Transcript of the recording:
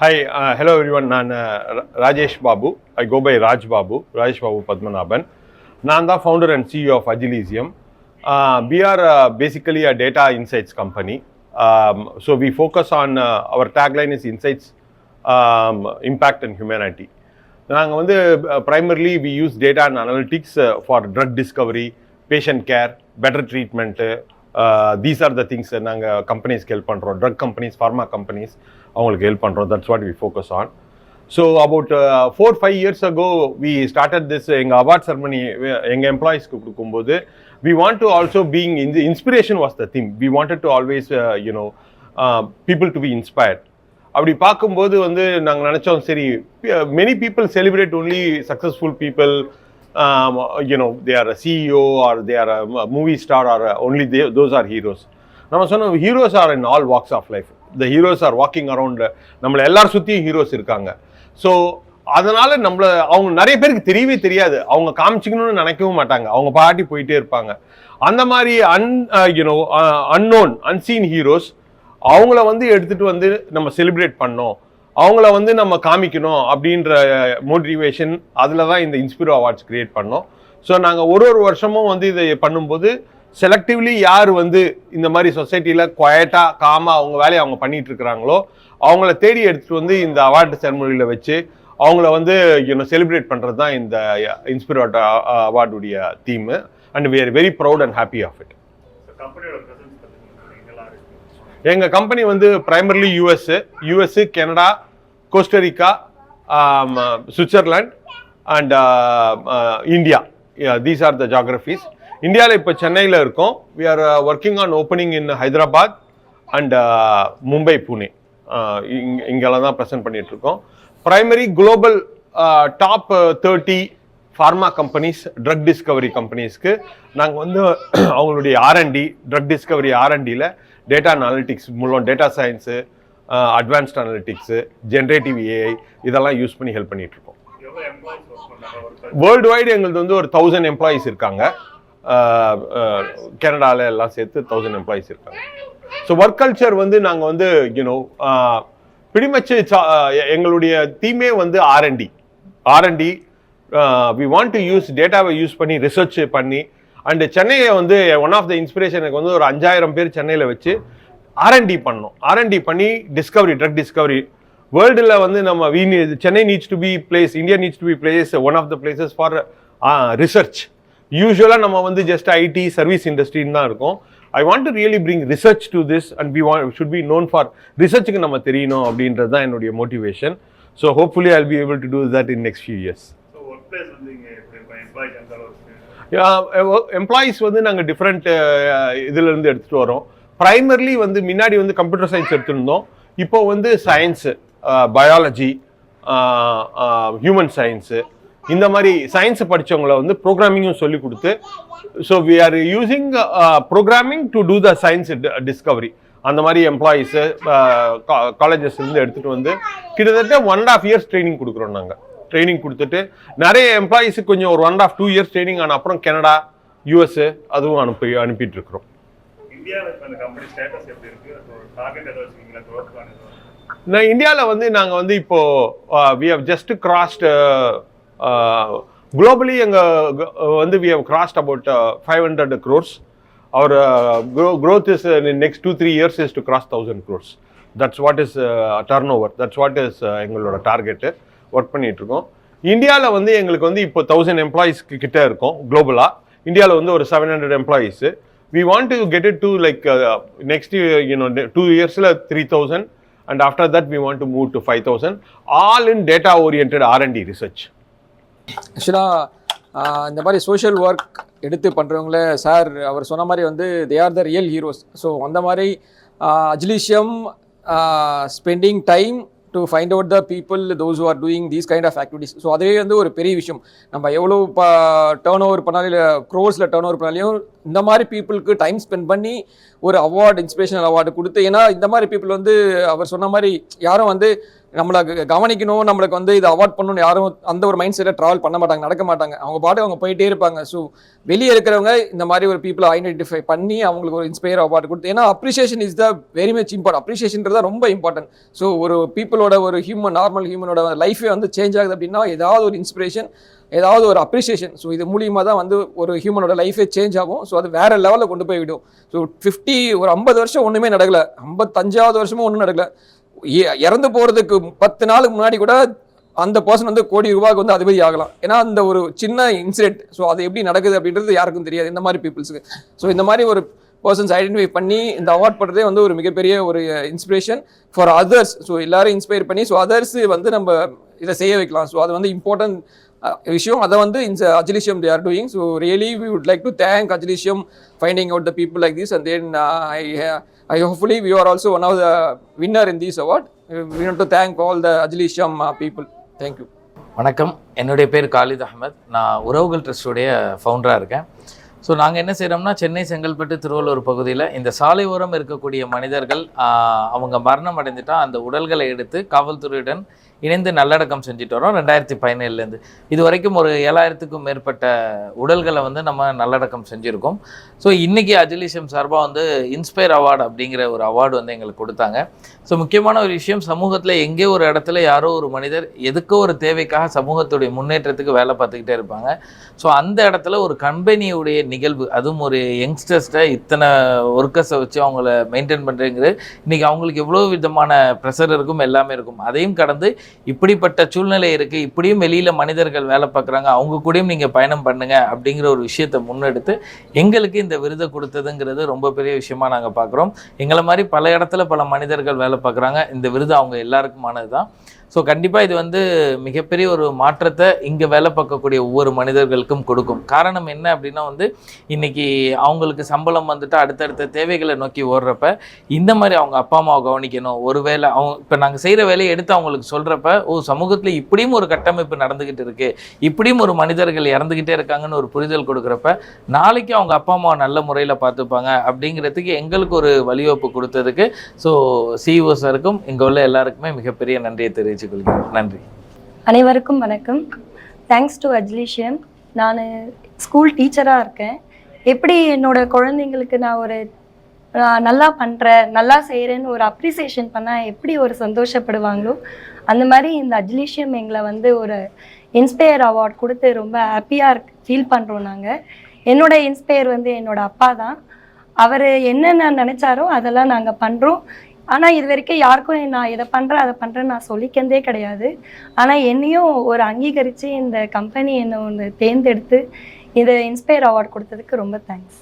Hi, hello everyone. நான் Rajesh Babu. I go by Raj Babu, Rajesh Babu Padmanabhan. நான் தான் founder and CEO of Agilesium. We are basically a data insights company. So we focus on our tagline is insights, impact and humanity. நாங்கள் வந்து primarily we use data and analytics for drug discovery, patient care, better treatment. These are the things நாங்கள் கம்பெனிஸ்க்கு help பண்ணுறோம். Drug companies, pharma companies அவங்களுக்கு help பண்ணுறோம். That's what we focus on. So about 4-5 years ago we started this. எங்கள் award ceremony எங்கள் எம்ப்ளாயீஸ்க்கு கொடுக்கும்போது we want to also being in the inspiration was the theme. We wanted to always people to be inspired. அப்படி பார்க்கும்போது வந்து நாங்கள் நினச்சோம், சரி, many people celebrate only successful people. They are a CEO or they are a movie star or only those are heroes. நம்ம சொன்னோம், heroes are in all walks of life. The heroes are walking around. நம்மள எல்லாரும் சுற்றியும் heroes இருக்காங்க. So அதனால அவங்க நிறைய பேருக்கு தெரியவே தெரியாது. அவங்க காமிச்சிக்கணும்னு நினைக்கவும் மாட்டாங்க. அவங்க பாட்டி போயிட்டே இருப்பாங்க. அந்த மாதிரி அன்னோன் அன்சீன் ஹீரோஸ் அவங்கள வந்து எடுத்துட்டு வந்து நம்ம செலிப்ரேட் பண்ணோம், அவங்கள வந்து நம்ம காமிக்கணும் அப்படின்ற மோட்டிவேஷன். அதில் தான் இந்த இன்ஸ்பிரோ அவார்ட்ஸ் கிரியேட் பண்ணோம். ஸோ நாங்கள் ஒரு வருஷமும் வந்து இதை பண்ணும்போது செலக்டிவ்லி யார் வந்து இந்த மாதிரி சொசைட்டியில் குவாய்ட்டாக காமாக அவங்க வேலையை அவங்க பண்ணிட்டு இருக்கிறாங்களோ அவங்கள தேடி எடுத்துகிட்டு வந்து இந்த அவார்டு செரமனியில் வச்சு அவங்கள வந்து செலிப்ரேட் பண்ணுறது தான் இந்த இன்ஸ்பிரோ அவார்டுடைய theme. And we are very proud and happy of it. எங்கள் கம்பெனி வந்து primarily US, Canada, Costa Rica, Switzerland and India. These are the geographies. இந்தியாவில் இப்போ சென்னையில் இருக்கோம். We are working on opening in Hyderabad and Mumbai, Pune. இங்கெல்லாம் தான் ப்ரெசென்ட் பண்ணிட்டு இருக்கோம். Primary global top 30 pharma companies, drug discovery கம்பெனிஸ்க்கு நாங்கள் வந்து அவங்களுடைய R&D, ட்ரக் டிஸ்கவரி R&Dயில் டேட்டா அனாலிட்டிக்ஸ் மூலம் data science, advanced analytics, generative AI இதெல்லாம் யூஸ் பண்ணி ஹெல்ப் பண்ணிட்டு இருக்கோம். வேர்ல்டு வைடு எங்களுக்கு வந்து ஒரு 1000 எம்ப்ளாயீஸ் இருக்காங்க. கனடாவில் எல்லாம் சேர்த்து 1000 எம்ப்ளாயீஸ் இருக்காங்க. ஸோ ஒர்க் கல்ச்சர் வந்து நாங்கள் வந்து பிடிமச்சு எங்களுடைய தீமே வந்து R&D. We want to use டேட்டாவை யூஸ் பண்ணி ரிசர்ச் பண்ணி. அண்ட் சென்னையை வந்து ஒன் ஆஃப் த இன்ஸ்பிரேஷனுக்கு வந்து ஒரு 5000 பேர் சென்னையில் வச்சு R&D பண்ணோம். R&D பண்ணி டிஸ்கவரி, ட்ரக் டிஸ்கவரி வேர்ல்டில் வந்து நம்ம Chennai needs to be place, India needs to be place one of the places for research. யூஸ்வலாக நம்ம வந்து ஜஸ்ட் ஐடி சர்வீஸ் இண்டஸ்ட்ரின்னு தான் இருக்கும். I want to really bring research to this and should be known for ரிசர்ச்சுக்கு நம்ம தெரியணும் அப்படின்றது தான் என்னுடைய motivation. So hopefully I will be able to do that in next few years. Employees வந்து நாங்கள் டிஃப்ரெண்ட் இதிலிருந்து எடுத்துகிட்டு வரோம். ப்ரைமர்லி வந்து முன்னாடி வந்து கம்ப்யூட்டர் சயின்ஸ் எடுத்துருந்தோம். இப்போ வந்து சயின்ஸு, பயாலஜி, ஹியூமன் சயின்ஸு, இந்த மாதிரி சயின்ஸை படித்தவங்களை வந்து ப்ரோக்ராமிங்கும் சொல்லி கொடுத்து, so we are using programming to do the science discovery. அந்த மாதிரி எம்ப்ளாயீஸு காலேஜஸ்லேருந்து எடுத்துகிட்டு வந்து கிட்டத்தட்ட 1.5 years ட்ரைனிங் கொடுக்குறோம். நாங்கள் ட்ரைனிங் கொடுத்துட்டு நிறைய எம்ப்ளாயீஸுக்கு கொஞ்சம் ஒரு 1.5-2 years ட்ரைனிங் ஆன அப்புறம் கனடா, யூஎஸ் அதுவும் அனுப்பிட்டு இருக்கிறோம். இந்தியாவில் வந்து நாங்கள் வந்து இப்போ we have just crossed globally. எங்கள் வந்து we have crossed about 500 crores. Our growth is in next 2-3 years is to cross 1000 crores. That's what is turnover. That's what is எங்களோட டார்கெட்டு. ஒர்க் பண்ணிட்டு இருக்கோம். இந்தியாவில் வந்து எங்களுக்கு வந்து இப்போ 1000 எம்ப்ளாயீஸ் கிட்ட இருக்கும் குளோபலாக. இந்தியாவில் வந்து ஒரு 700 employees. We want to get it to like next 2 yearsல 3000 and after that we want to move to 5000, all in data oriented R&D research. ஆக்சுவலாக இந்த மாதிரி சோஷியல் ஒர்க் எடுத்து பண்ணுறவங்கள சார் அவர் சொன்ன மாதிரி வந்து they are the real heroes. So அந்த மாதிரி Agilisium spending time to find out the people those who are doing these kind of activities. So அதே வந்து ஒரு பெரிய விஷயம். நம்ம எவ்வளோ டேர்ன் ஓவர் பண்ணாலும், இல்லை க்ரோஸில் டேர்ன் ஓவர் பண்ணாலையும் இந்த மாதிரி பீப்புளுக்கு டைம் ஸ்பெண்ட் பண்ணி ஒரு அவார்டு, இன்ஸ்பிரேஷனல் அவார்டு கொடுத்து, ஏன்னா இந்த மாதிரி பீப்புள் வந்து அவர் சொன்ன மாதிரி யாரும் வந்து நம்மளை கவனிக்கணும், நம்மளுக்கு வந்து இதை அவாய்ட் பண்ணணும்னு யாரும் அந்த ஒரு மைண்ட் செட்டை ட்ராவல் பண்ண மாட்டாங்க, நடக்க மாட்டாங்க. அவங்க பாட்டு அவங்க போயிட்டே இருப்பாங்க. ஸோ வெளியே இருக்கிறவங்க இந்த மாதிரி ஒரு பீப்புளை ஐடென்டிஃபை பண்ணி அவங்களுக்கு ஒரு இன்ஸ்பயர் அவார்டு கொடுத்து, ஏன்னா appreciation is the very much important. அப்ரிஷியேஷன்றது ரொம்ப இம்பார்ட்டன்ட். ஸோ ஒரு பீப்புளோட ஒரு நார்மல் ஹியூமனோட லைஃபே வந்து சேஞ்ச் ஆகுது அப்படின்னா ஏதாவது ஒரு இன்ஸ்பிரேஷன், ஏதாவது ஒரு அப்ரிஷியேஷன். ஸோ இது மூலியமாக தான் வந்து ஒரு ஹியூமனோட லைஃபே சேஞ்ச் ஆகும். ஸோ அது வேற லெவலில் கொண்டு போய் விடும். ஸோ ஒரு 50 வருஷம் ஒன்றுமே நடக்கலை, 55வது வருஷமும் ஒன்றும் நடக்கலை, இறந்து போகிறதுக்கு 10 நாளுக்கு முன்னாடி கூட அந்த பர்சன் வந்து கோடி ரூபாய்க்கு வந்து அதிபதி ஆகலாம். ஏன்னா அந்த ஒரு சின்ன இன்சிடென்ட். ஸோ அது எப்படி நடக்குது அப்படின்றது யாருக்கும் தெரியாது இந்த மாதிரி பீப்புள்ஸுக்கு. ஸோ இந்த மாதிரி ஒரு பர்சன்ஸ் ஐடென்டிஃபை பண்ணி இந்த அவார்ட் பண்ணுறதே வந்து ஒரு மிகப்பெரிய ஒரு இன்ஸ்பிரேஷன் ஃபார் அதர்ஸ். ஸோ எல்லாரும் இன்ஸ்பயர் பண்ணி ஸோ அதர்ஸ் வந்து நம்ம இதை செய்ய வைக்கலாம். ஸோ அது வந்து இம்பார்ட்டன்ட் விஷயம். அதை வந்து இந்த அஜிலிஷியம் they are doing. So really we would like to thank அஜிலிஷியம் finding out the people like this, and then I hopefully we are also one of the winner in this award. We want to thank all the அஜிலிஷியம் people. Thank you. வணக்கம், என்னுடைய பேர் Khalid Ahmed. நான் உறவுகள் ட்ரஸ்டுடைய ஃபவுண்டராக இருக்கேன். So நாங்கள் என்ன செய்கிறோம்னா, சென்னை, செங்கல்பட்டு, திருவள்ளூர் பகுதியில் இந்த சாலை ஓரம் இருக்கக்கூடிய மனிதர்கள் அவங்க மரணம் அடைந்துட்டா அந்த உடல்களை எடுத்து காவல்துறையுடன் இணைந்து நல்லடக்கம் செஞ்சுட்டு வரோம் 2017லேருந்து. இது வரைக்கும் ஒரு 7000க்கும் மேற்பட்ட உடல்களை வந்து நம்ம நல்லடக்கம் செஞ்சுருக்கோம். ஸோ இன்றைக்கி அஜிலிஷியம் சார்பாக வந்து இன்ஸ்பயர் அவார்டு அப்படிங்கிற ஒரு அவார்டு வந்து எங்களுக்கு கொடுத்தாங்க. ஸோ முக்கியமான ஒரு விஷயம், சமூகத்தில் எங்கே ஒரு இடத்துல யாரோ ஒரு மனிதர் எதுக்கோ ஒரு தேவைக்காக சமூகத்துடைய முன்னேற்றத்துக்கு வேலை பார்த்துக்கிட்டே இருப்பாங்க. ஸோ அந்த இடத்துல ஒரு கம்பெனியுடைய நிகழ்வு, அதுவும் ஒரு யங்ஸ்டர்ஸ்ட்டை இத்தனை ஒர்க்கர்ஸை வச்சு அவங்கள மெயின்டைன் பண்ணுறேங்கிறது இன்றைக்கி அவங்களுக்கு எவ்வளோ விதமான ப்ரெஷர் இருக்கும், எல்லாமே இருக்கும். அதையும் கடந்து இப்படிப்பட்ட சூழ்நிலை இருக்குது, இப்படியும் வெளியில் மனிதர்கள் வேலை பார்க்குறாங்க, அவங்க கூடயும் நீங்கள் பயணம் பண்ணுங்க அப்படிங்கிற ஒரு விஷயத்தை முன்னெடுத்து எங்களுக்கு இந்த விருதை கொடுத்ததுங்கிறது ரொம்ப பெரிய விஷயமா நாங்கள் பார்க்குறோம். எங்களை மாதிரி பல இடத்துல பல மனிதர்கள் வேலை பார்க்குறாங்க. இந்த விருது அவங்க எல்லாருக்குமானது தான். ஸோ கண்டிப்பாக இது வந்து மிகப்பெரிய ஒரு மாற்றத்தை இங்கே வேலை பார்க்கக்கூடிய ஒவ்வொரு மனிதர்களுக்கும் கொடுக்கும். காரணம் என்ன அப்படின்னா வந்து இன்றைக்கி அவங்களுக்கு சம்பளம் வந்துட்டு அடுத்தடுத்த தேவைகளை நோக்கி ஓடுறப்ப இந்த மாதிரி அவங்க அப்பா அம்மாவை கவனிக்கணும். ஒரு வேளை அவங்க இப்போ நாங்கள் செய்கிற வேலையை எடுத்து அவங்களுக்கு சொல்கிறப்ப, ஓ சமூகத்தில் இப்படியும் ஒரு கட்டமைப்பு நடந்துக்கிட்டு இருக்குது, இப்படியும் ஒரு மனிதர்கள் இறந்துக்கிட்டே இருக்காங்கன்னு ஒரு புரிதல் கொடுக்குறப்ப நாளைக்கு அவங்க அப்பா அம்மாவை நல்ல முறையில் பார்த்துப்பாங்க அப்படிங்கிறதுக்கு எங்களுக்கு ஒரு வழிவகுப்பு கொடுத்ததுக்கு ஸோ சிஇஓ சாருக்கும் இங்கே உள்ள எல்லாருக்குமே மிகப்பெரிய நன்றியை தெரிவித்து நன்றி. அனைவருக்கும் வணக்கம். Thanks to Agilisium. நான் ஸ்கூல் டீச்சராக இருக்கேன். எப்படி என்னோட குழந்தைங்களுக்கு நான் ஒரு நல்லா பண்ணுறேன், நல்லா செய்கிறேன்னு ஒரு அப்ரிசியேஷன் பண்ணால் எப்படி ஒரு சந்தோஷப்படுவாங்களோ அந்த மாதிரி இந்த அஜிலிஷியம் எங்களை வந்து ஒரு இன்ஸ்பயர் அவார்ட் கொடுத்து ரொம்ப ஹாப்பியாக ஃபீல் பண்ணுறோம். நாங்கள் என்னோட இன்ஸ்பயர் வந்து என்னோட அப்பா தான். அவர் என்னென்ன நினச்சாரோ அதெல்லாம் நாங்கள் பண்ணுறோம். ஆனால் இது வரைக்கும் யாருக்கும் நான் இதை பண்ணுறேன் அதை பண்ணுறேன்னு நான் சொல்லிக்கிறதே கிடையாது. ஆனால் என்னையும் ஒரு அங்கீகரித்து இந்த கம்பெனி என்னை ஒன்று தேர்ந்தெடுத்து இதை இன்ஸ்பயர் அவார்ட் கொடுத்ததுக்கு ரொம்ப தேங்க்ஸ்.